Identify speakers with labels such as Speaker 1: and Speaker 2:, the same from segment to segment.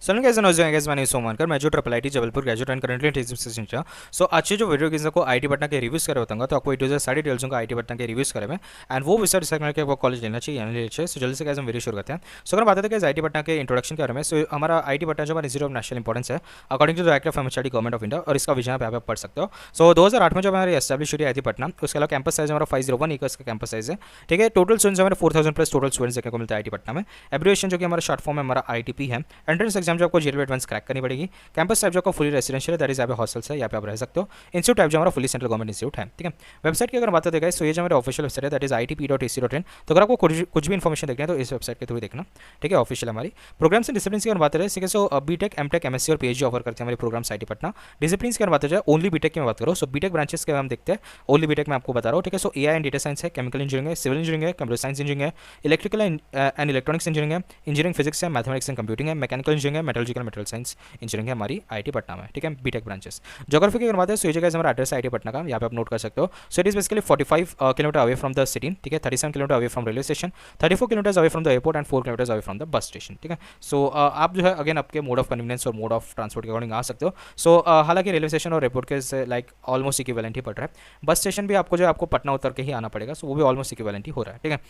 Speaker 1: So guys मैंने name Somankar मैं जो triple IT Jabalpur graduate and currently teaching. So अच्छे जो वीडियो किसी को आईटी पटना के रिव्यूज़ करे होता तो आपको इट सारी डिटेल्स का आईटी पटना के रिव्यूज़ करे में एंड वो विषय डिसाइड करके आपको कॉलेज लेना चाहिए या नहीं लेना चाहिए। सो जल्दी से कैसे हम वीडियो शुरू करते हैं। सो अगर बात करते हैं आईटी पटना के इंट्रोडक्शन के बारे में। सो हमारा आईटी पटना जो हमारा इंस्टीट्यूट ऑफ नेशनल इंपॉर्टेंस है according to the act of MHRD government of India, और इसका विजन पे आप पढ़ सकते हो। सो 2008 में जो हमारी एस्टैब्लिश हुई आईटी पटना, उसके अलावा कैंपस साइज हमारा 501 एकर्स का कैंपस साइज है। ठीक है, टोटल स्टूडेंट्स हमारे 4000 प्लस टोटल स्टूडेंट्स देखने को मिलता है आईटी पटना में। एब्रिविएशन जो कि हमारा शॉर्ट फॉर्म है हमारा आईटीपी है। एंट्रेंस एग्जाम जो आपको जेल एडवांस क्रैक करनी पड़ेगी। कैंपस टाइप जो आपका फुली रेसिडेंशियल है, दैट इज यहाँ पे हॉस्टल्स है, यहाँ पे आप रह सकते हो। इंस्टीट्यूट टाइप जो हमारा फुली सेंट्रल गवर्नमेंट इंस्टीट्यूट है। ठीक है, वेबसाइट की अगर बात करते हैं सो ये जो हमारे ऑफिशियल वेबसाइट है दैट इज itp.ac.in। तो अगर आपको कुछ भी इन्फॉर्मेशन देखना है तो इस वेबसाइट के थ्रू देखना। ठीक है, ऑफिशियल हमारी प्रोग्राम्स एंड डिसिप्लिन की अगर बात करें ठीक है। सो बीटेक, एमटेक, एमएससी और पीएचडी ऑफर करते हैं हमारे प्रोग्राम्स आईटी पटना। डिसिप्लिन की अगर बात जाए ओनली बीटेक की मैं बात करूँ, सो बीटेक ब्रांचेस के हम देखते हैं। ओनली बीटेक में आपको बता रहा हूँ। ठीक है, सो एआई एंड डेटा साइंस है, केमिकल इंजीनियरिंग है, सिविल इंजीनियरिंग है, कंप्यूटर साइंस इंजीनियरिंग है, इलेक्ट्रिकल एंड इलेक्ट्रॉनिक्स इंजीनियरिंग है, इंजीनियरिंग फिजिक्स है, मैथमेटिक्स एंड कंप्यूटिंग है, मैकेनिकल इंजीनियरिंग है, मेटलर्जिकल मटेरियल साइंस इंजीनियरिंग है हमारी आईटी पटना में। ठीक है, बीटेक ब्रांचेस। ज्योग्राफी की अगर बात है सो ये जगह हमारा एड्रेस आईटी पटना का, यहाँ पे आप नोट कर सकते हो। So it is basically 45 kilometre away from the city. ठीक है, 37 kilometre away from railway station, 34 kilometre away from the airport and 4 kilometre away from the bus station. ठीक है, सो आप जो है अगेन आपके मोड ऑफ कन्वीनियंस और मोड ऑफ ट्रांसपोर्ट के अकॉर्डिंग आ सकते हो। सो हालांकि रेलवे स्टेशन और एयरपोर्ट के लाइक ऑलमोस्ट इक्विवेलेंट ही पड़ रहा है। बस स्टेशन भी आपको जो है आपको पटना उतर के ही आना पड़ेगा, सो वो भी ऑलमोस्ट इक्विवेलेंट ही हो रहा है। ठीक है,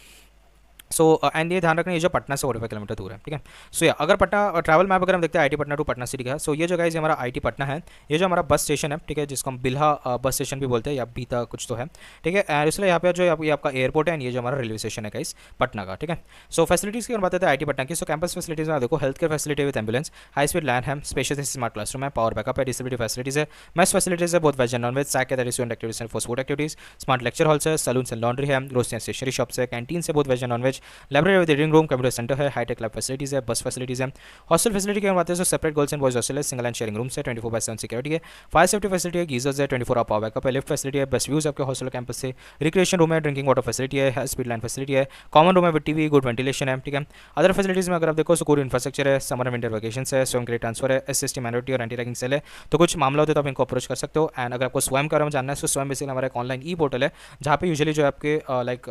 Speaker 1: सो एंड ये ध्यान रखना ये जो पटना से 45 किलोमीटर दूर है। ठीक है, सो या अगर पटना ट्रैवल मैप अगर हम देखते हैं IT Patna to Patna city का, सो ये जो गाइस हमारा आईटी पटना है, ये जो हमारा बस स्टेशन है। ठीक है, जिसको हम बिल्हा बस स्टेशन भी बोलते हैं या बीता कुछ तो है। ठीक है, एंड इसलिए यहाँ पे जो ये आपका एयरपोर्ट है एंड ये जो हमारा रेलवे स्टेशन है गाइस पटना का। ठीक है, सो फैसिलिटीज़ की बात करते हैं आईटी पटना की। सो कैंपस फैसिलिटीज़ में देखो health care facility with ambulance, high speed LAN है, स्पेशियस स्मार्ट क्लासरूम है, पावर बैकअप है, डिसेबिलिटी फैसिलिटीज़ है, मेस फैसिलिटीज़ है बहुत veg and non veg, SAC है student activities for sport activities, smart lecture halls है, सलून्स एंड लॉन्ड्री है, grocery and stationery shops है, कैंटीन से बहुत veg and non veg, library with reading room, computer centre है, hitech lab facilities है, बस facilities है। हॉस्टल फैसिलिटी की बात है तो separate girls and boys hostel है, सिंगल एंड शेयरिंग रूम से 24/7 सिक्योरिटी है, फायर सेफ्टी फैसिलिटी है, गीजर्स है, 24 आवर पावर बैकअप है, लिफ्ट फैसिलिटी है, बेस्ट व्यूज आपके हॉस्टल कैंपस से, रिक्रिएशन रूम है, ड्रिंकिंग वाटर फैसिलिटी है, स्पीड लाइन फैसिलिटी है, कॉमन रूम है विद टीवी, गुड वेंटिलेशन है। ठीक है, अदर फैसिलिटीज़ में अगर आप देखो स्कूल इंफ्रास्ट्रक्चर है, समर एंड विंटर वैकेशन है, स्वयं क्रेडिट ट्रांसफर है, एसएसटी माइनॉरिटी और एंटी रैगिंग सेल है। तो कुछ मामला होता है तो आप इनको अप्रोच कर सकते हो। एंड अगर आपको स्वयं के बारे में जानना है तो स्वयं बेसिकली हमारा एक ऑनलाइन ई पोर्टल है जहाँ पे यूजुअली जो आपके लाइक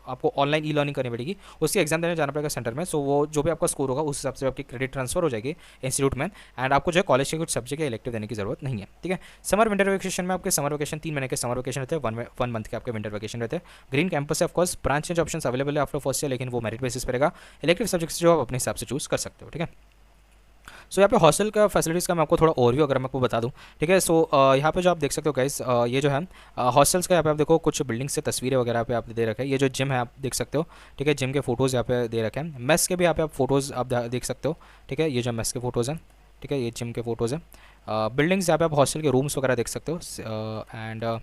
Speaker 1: आपको ऑनलाइन ई लर्निंग करनी पड़ेगी, उसकी एग्जाम देने जाना पड़ेगा सेंटर में। सो वो जो भी आपका स्कोर होगा उस हिसाब से आपकी क्रेडिट ट्रांसफर हो जाएगी इंस्टीट्यूट में, एंड आपको जो है कॉलेज के कुछ सब्जेक्ट इलेक्टिव देने की जरूरत नहीं है। ठीक है, समर विंटर वेकेशन में आपके समर वेकेशन 3 महीने के समर वेकेशन रहते हैं, वन मंथ के आपके विंटर वेकेशन रहते हैं। ग्रीन कैंपस है, of course branch change option available है आफ्टर फर्स्ट ईयर, लेकिन वो मेरिट बेसिस पर रहेगा। इलेक्टिव सब्जेक्ट्स जो आप अपने हिसाब से चूज कर सकते हो। ठीक है, सो यहाँ पे हॉस्टल का फैसिलिटीज़ का मैं आपको थोड़ा ओवरव्यू अगर मैं आपको बता दूँ। ठीक है, सो यहाँ पे जो आप देख सकते हो गाइस, ये जो है हॉस्टल्स का यहाँ पे आप देखो कुछ बिल्डिंग्स से तस्वीरें वगैरह पे आप दे रखे हैं। ये जो जिम है आप देख सकते हो। ठीक है, जिम के फोटोज़ यहाँ पे दे रखे हैं। मेस के भी यहाँ पे आप फोटोज़ आप देख सकते हो। ठीक है, ये जो मेस के फोटोज़ हैं। ठीक है, ये जिम के फोटोज़ हैं। बिल्डिंग्स यहाँ पे आप हॉस्टल के रूम्स वगैरह देख सकते हो। एंड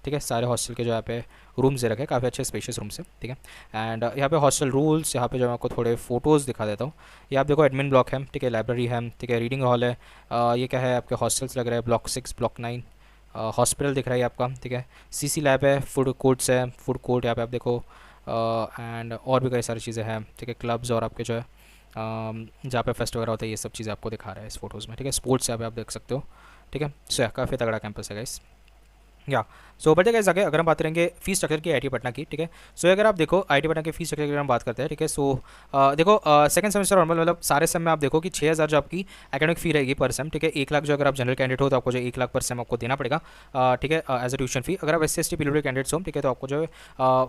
Speaker 1: ठीक है, सारे हॉस्टल के जो यहाँ पे रूम्स दे रखे हैं, काफ़ी अच्छे स्पेशियस रूम्स है। ठीक है, एंड यहाँ पे हॉस्टल रूल्स, यहाँ पे जो मैं आपको थोड़े फोटोज़ दिखा देता हूँ। ये आप देखो एडमिन ब्लॉक है। ठीक है, लाइब्रेरी है। ठीक है, रीडिंग हॉल है। ये क्या है आपके हॉस्टल्स लग रहे हैं, ब्लॉक 6, ब्लॉक 9, हॉस्पिटल दिख रहा है आपका। ठीक है, सीसी लैब है, फूड कोर्ट्स है, फूड कोर्ट यहाँ पे आप देखो, एंड और भी कई सारी चीज़ें हैं। ठीक है, क्लब्स और आपके जो है जहाँ पे फेस्ट वगैरह होता है, ये सब चीज़ें आपको दिखा रहा है इस फोटोज़ में। ठीक है, स्पोर्ट्स यहाँ पे आप देख सकते हो। ठीक है, सो काफ़ी तगड़ा कैंपस है गाइस। या सो बढ़ते गाइस आगे अगर हम बात करेंगे फीस स्ट्रक्चर की आईटी पटना की। ठीक है, सो अगर आप देखो आईटी पटना की फीस स्ट्रक्चर की अगर हम बात करते हैं। ठीक है, सो देखो सेकंड सेमेस्टर नॉर्मल मतलब सारे सेम में आप देखो कि 6000 जो आपकी एकेडमिक फी रहेगी पर सेम। ठीक है, 1 लाख जो अगर आप जनरल कैंडिडेट हो तो आपको जो 1 लाख पर सेम आपको देना पड़ेगा। ठीक है, एज अ ट्यूशन फी। अगर आप SC ST पीडब्ल्यूडी कैंडिडेट्स हो, ठीक है, तो आपको जो है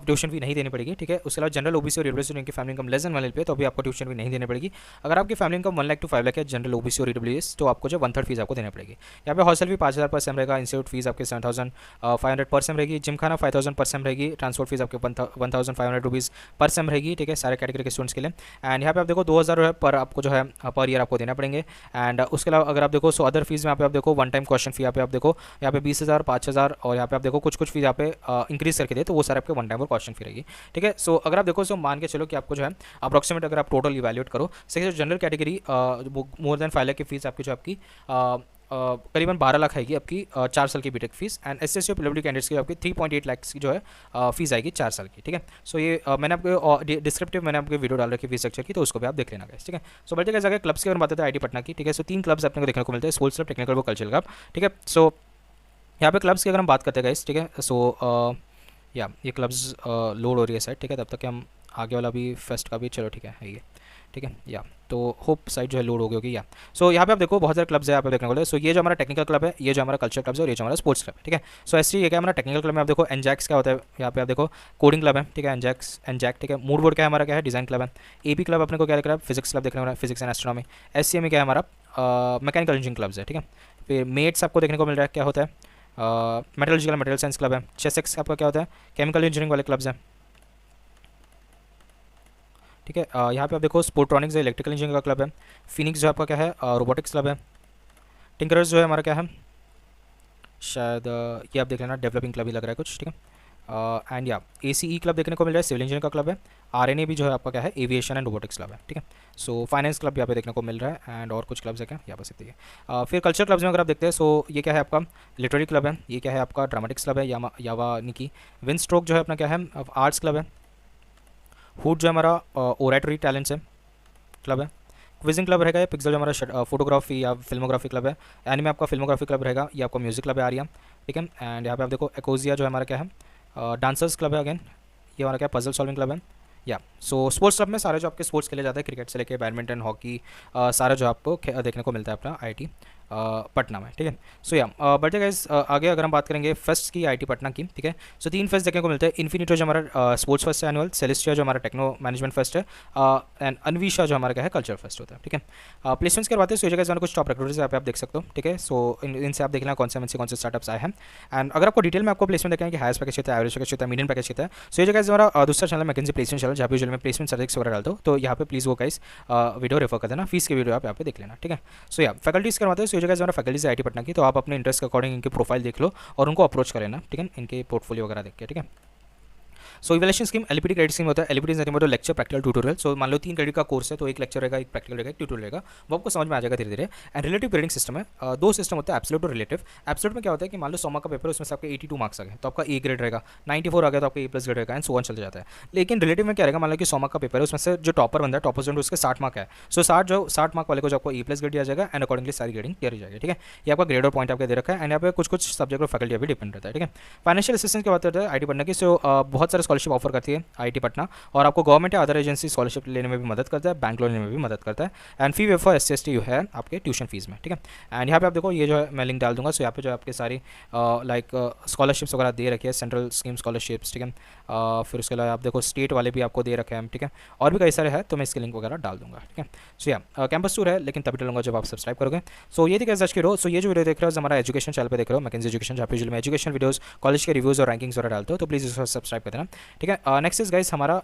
Speaker 1: ट्यूशन फी नहीं देनी पड़ेगी। ठीक है, उसके अलावा जनरल OBC और ईडब्ल्यूएस जिनकी family income less than 1 lakh पे तो अभी आपको ट्यूशन फी नहीं देनी पड़ेगी। अगर आपकी family income 1 lakh to 5 lakh है जनरल OBC और ईडब्ल्यूएस तो आपको जो 1/3 फीस आपको देनी पड़ेगी। यहाँ पे हॉस्टल फी 5000 पर सेम रहेगा। इंस्टीट्यूट फीस आपके 7500 पर सेम रहेगी। जिम खाना 5000 पर सेम रहेगी। ट्रांसपोर्ट फीस आपके 1500 रुपीज़ पर सेम रहेगी। ठीक है, सारे कैटेगरी के स्टूडेंट्स के लिए। एंड यहाँ पे आप देखो 2000 पर आपको जो है पर ईयर आपको देना पड़ेंगे। एंड उसके अलावा अगर आप देखो सो अदर फीस में यहाँ पे आप देखो वन टाइम क्वेश्चन फी यहाँ पे आप देखो यहाँ पे 20,000, 5,000 और यहाँ पे आप देखो कुछ फीस यहाँ पे इंक्रीज करके दे तो वो सारे आपके वन टाइम और क्वेश्चन फी रहेगी। ठीक है, सो अगर आप देखो सो मान के चलो कि आपको जो है अप्रोक्सीमेट अगर आप टोटल इवैल्यूएट करो सही general category more than 5 lakh की फीस आपकी जो आपकी करीबन 12 लाख आएगी आपकी 4 साल की बीटेक फीस। एंड SSC और PWD कैंडिडेट्स की आपकी 3.8 लाख की जो है फीस आएगी 4 साल की। ठीक है, सो ये मैंने आपको डिस्क्रिप्टिव मैंने आपको वीडियो डाल रखी फीस स्ट्रक्चर की, तो उसको भी आप देख लेना गाइस। ठीक है, सो बढ़ते जाकर क्लब्स की अगर बात करते हैं आईटी पटना की। ठीक है, सो 3 क्लब्स अपने को देखने को मिलते हैं, sports club, technical club, cultural club. ठीक है, सो यहाँ पे क्लब्स की अगर हम बात करते हैं गाइस। ठीक है, सो या ये क्लब्स लोड हो रही है साइड। ठीक है, तब तक कि हम आगे वाला भी फेस्ट का भी चलो ठीक है ये। ठीक है या तो होप साइट जो है लोड हो गई होगी या सो यहाँ पे आप देखो बहुत सारे क्लब्स है यहाँ पे देखने को मिले। सो ये जो हमारा टेक्निकल क्लब है, ये जो हमारा कल्चर क्लब है और ये जो हमारा स्पोर्ट्स क्लब है, ठीक है। सो ऐसे ये क्या हमारा टेक्निकल क्लब में आप देखो एनजैक्स क्या होता है, यहाँ पे आप देखो कोडिंग क्लब है, ठीक है, एनजैक, ठीक है। मूड बोर्ड क्या है हमारा, क्या है डिज़ाइन क्लब है। एपी क्लब अपने को क्या दिख रहा है, फिजिक्स क्लब देखने को मिला है, फिजिक्स एंड एस्ट्रोनॉमी। एससीएम क्या है हमारा मैकेनिकल इंजीनियरिंग क्लब्स है, ठीक है। फिर मेट्स आपको देखने को मिल रहा है, क्या होता है मेटलर्जिकल मटेरियल साइंस क्लब है। चेसेक्स आपका क्या होता है, केमिकल इंजीनियरिंग वाले क्लब्स हैं, ठीक है। यहाँ पे आप देखो स्पोर्ट्रॉनिक्स है, इलेक्ट्रिकल इंजीनियरिंग का क्लब है। फिनिक्स जो आपका क्या है रोबोटिक्स क्लब है। टिंकरर्स जो है हमारा क्या है शायद ये आप देख लेना डेवलपिंग क्लब ही लग रहा है कुछ, ठीक है। एंड या ACE क्लब देखने को मिल रहा है, सिविल इंजीनियरिंग का क्लब है। RNA भी जो है आपका क्या है एविएशन एंड रोबोटिक्स क्लब है, ठीक है। सो फाइनेंस क्लब यहाँ पे देखने को मिल रहा है एंड और कुछ क्लब्स है क्या, यहाँ बस इतनी है। फिर कल्चर क्लब्स में अगर आप देखते हैं सो ये क्या है आपका लिटरेरी क्लब है, ये क्या है आपका ड्रामेटिक्स क्लब है, यावानिकी। विंड स्ट्रोक जो है अपना क्या है आर्ट्स क्लब है। हुड जो हमारा ओरेटरी टैलेंट्स है क्लब है। क्विजिंग क्लब रहेगा, ये पिक्सल जो हमारा फोटोग्राफी या फिल्मोग्राफी क्लब है। एनिमे आपका फिल्मोग्राफी क्लब रहेगा, ये आपका म्यूजिक क्लब है आर्या, ठीक है। एंड यहाँ पे आप देखो एकोजिया जो हमारा क्या है डांसर्स क्लब है, अगेन ये हमारा क्या पजल सॉल्विंग क्लब है या। सो स्पोर्ट्स क्लब में सारे जो आपके स्पोर्ट्स खेले जाते हैं, क्रिकेट से लेके बैडमिंटन, हॉकी, सारा जो आपको देखने को मिलता है अपना IIT पटना में, ठीक है। सो या बढ़ते गाइस आगे अगर हम बात करेंगे फेस्ट की IIT पटना की, ठीक है। सो 3 फेस्ट देखने को मिलते हैं। इन्फिनिटो जो हमारा स्पोर्ट्स फेस्ट है एनुअल, सेलेस्टिया जो हमारा टेक्नो मैनेजमेंट फेस्ट है एंड अनविशा जो हमारा क्या है कल्चर फेस्ट होता है, ठीक है। प्लेसमेंट्स करवाते हैं, सो ये जगह कुछ टॉप रिक्रूटर्स यहाँ पे आप देख सकते हो, ठीक है। सो इनसे आप देख लेना कौन से स्टार्टअप्स आए हैं एंड अगर आपको डिटेल में आपको प्लेसमेंट देखें कि हाईएस्ट पैकेज होता है, एवरेज पैकेज होता है, मीडियम पैकेज होता है। सो ये जगह हमारा दूसरा चैनल मैकेंजी प्लेसमेंट चैनल, जहाँ पे यूजुअली मैं प्लेसमेंट सर्विस वगैरह डालता हूँ, तो यहाँ पे प्लीज़ वो गाइस वीडियो रेफर कर देना, फीस की वीडियो आप यहाँ पे देख लेना, ठीक है। सो या फैकल्टीज करवाते हैं, सो ये जगह हमारा फैकल्टीज IIT पटना की, तो आप अपने इंटरेस्ट के अकॉर्डिंग इनकी प्रोफाइल देख लो और उनको अप्रोच कर लेना, ठीक है, इनके पोर्टफोलियो वगैरह देख के, ठीक है। So evaluation scheme LPT credit scheme होता है। LPT nothing but lecture practical tutorial. So मान लो 3 क्रेडिट का कोर्स है, तो एक लेक्चर रहेगा, एक प्रैक्टिकल रहेगा, एक ट्यूटोरियल रहेगा, वो आपको समझ में आ जाएगा धीरे धीरे। एंड रिलेटिव ग्रेडिंग सिस्टम है, 2 सिस्टम होता है, एब्सोल्यूट और रिलेटिव। एब्सोल्यूट में क्या होता है कि मान लो 100 मार्क का पेपर है, उसमें से आपके 82 मार्क्स आ गए तो आपका A ग्रेड रहेगा, 94 आ गया तो आपका A+ ग्रेड रहेगा एंड सो ऑन चलते जाता है। लेकिन रिलेटिव में क्या रहेगा, मान लो कि 100 मार्क का पेपर है, उसमें से जो टॉपर बंदा है, टॉपर स्टूडेंट, उसके 60 मार्क है। सो 60 मार्क वाले को जो आपको A+ ग्रेड दिया जाएगा एंड अकॉर्डिंगली सारी ग्रेडिंग किया जाएगी, ठीक है। ये आपका ग्रेड और पॉइंट आपके दे रखा है एंड यहाँ पे कुछ सब्जेक्ट और फैकल्टी भी डिपेंड रहता है, ठीक है। फाइनेंशियल असिस्टेंस की बात करते हैं IIT पटना की, सो बहुत सारे स्कॉलरशिप ऑफर करती है IIT पटना और आपको गवर्नमेंट या अदर एजेंसी स्कॉलरशिप लेने में भी मदद करता है, बैंक लोन लेने में भी मदद करता है एंड फी वेफर SC/ST है आपके ट्यूशन फीस में, ठीक है। एंड यहाँ पे आप देखो ये जो है मैं लिंक डाल दूंगा, सो यहाँ पे जो आपके सारी लाइक स्कॉलरशिप्स वगैरह दे रखे हैं, सेंट्रल स्कीम स्कॉलरशिप्स, ठीक है। फिर उसके अलावा आप देखो स्टेट वाले भी आपको दे रखे हैं, ठीक है, और भी कई सारे हैं, तो मैं इसके लिंक वगैरह डाल दूंगा, ठीक है। सो या कैंपस टूर है, लेकिन तभी डालूंगा जब आप सब्सक्राइब करोगे। सो ये थी कैसे आज की रो। सो ये जो वीडियो देख रहे हो हमारा एजुकेशन चैनल पे देख रहे हो, मैकेंजी एजुकेशन, जहाँ पे मैं एजुकेशन वीडियोस, कॉलेज के रिव्यूज़ और रैंकिंग्स वगैरह डालते हो, तो प्लीज़ इसको सब्सक्राइब कर देना, ठीक है। नेक्स्ट इज गाइस हमारा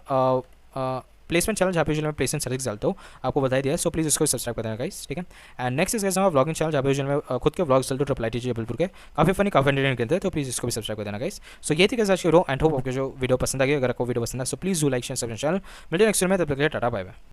Speaker 1: प्लेसमेंट चैनल, जहाँ पे मैं प्लेसमेंट सर्विस डालता हूँ, आपको बताई दिया है, सो प्लीज़ इसको सब्सक्राइब कर देना गाइस, ठीक है। एंड नेक्स्ट इस हमारा व्लॉगिंग चैनल, जहाँ पे मैं खुद के व्लॉग्स चलते ट्रिपल IIT जबलपुर के, काफ़ी फनी काफ़ी एंटरटेनिंग करते हैं, तो प्लीज़ इसको भी सब्सक्राइब कर देना गाइस। सो ये थी कैसे आज की रो एंड होप आपको जो वीडियो पसंद आ गई, अगर आपको वीडियो पसंद है so please do like share subscribe channel. मिलते हैं नेक्स्ट वीडियो में, तब तक के लिए टाटा बाय बाय।